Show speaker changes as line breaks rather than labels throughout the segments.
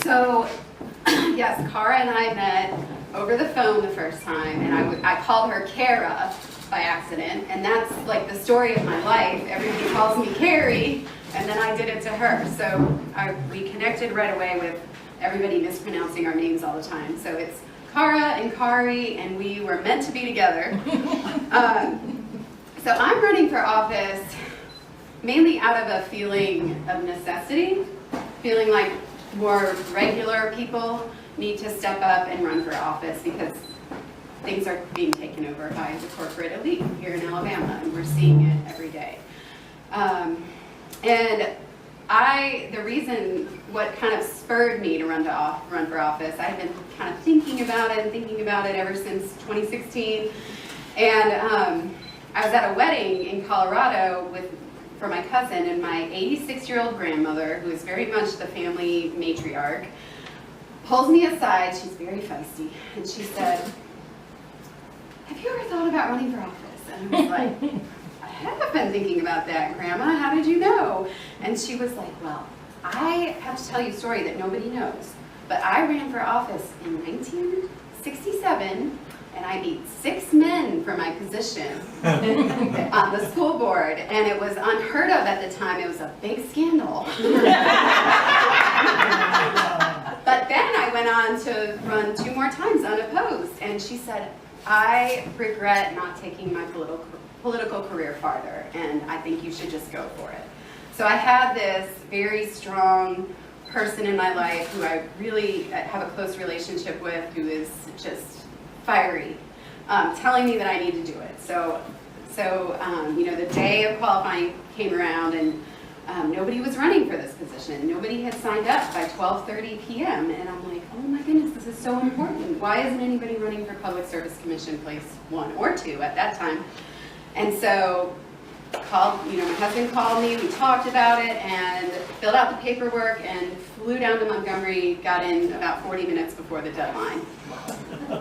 So, yes, Kara and I met over the phone the first time, and I called her Kara by accident, and that's like the story of my life. Everybody calls me Kari, and then I did it to her. So we connected right away with everybody mispronouncing our names all the time. So it's Kara and Kari, and we were meant to be together. So I'm running for office mainly out of a feeling of necessity, feeling like more regular people need to step up and run for office because things are being taken over by the corporate elite here in Alabama, and we're seeing it every day. The reason, what kind of spurred me to run for office, I've been kind of thinking about it ever since 2016. And I was at a wedding in Colorado for my cousin, and my 86-year-old grandmother, who is very much the family matriarch, pulls me aside. She's very feisty, and she said, "Have you ever thought about running for office?" And I was like, "I have been thinking about that, Grandma. How did you know?" And she was like, "Well, I have to tell you a story that nobody knows, but I ran for office in 1967, and I beat 6 men for my position on the school board, and it was unheard of at the time. It was a big scandal." But then I went on to run 2 more times unopposed, and she said, "I regret not taking my political career farther, and I think you should just go for it." So I had this very strong person in my life who I really have a close relationship with, who is just fiery, telling me that I need to do it. So the day of qualifying came around, and nobody was running for this position. Nobody had signed up by 12:30 p.m. And I'm like, oh my goodness, this is so important. Why isn't anybody running for Public Service Commission place 1 or 2 at that time? And so my husband called me, we talked about it, and filled out the paperwork, and flew down to Montgomery, got in about 40 minutes before the deadline. So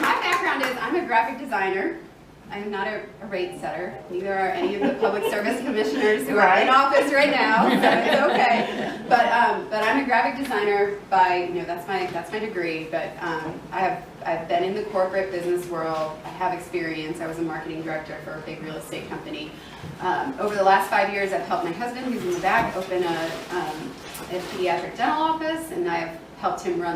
my background is I'm a graphic designer. I am not a rate setter. Neither are any of the public service commissioners who are in office right now. So it's okay. But I'm a graphic designer by that's my degree. But I've been in the corporate business world. I have experience. I was a marketing director for a big real estate company. Over the last 5 years, I've helped my husband, who's in the back, open a pediatric dental office, and I've helped him run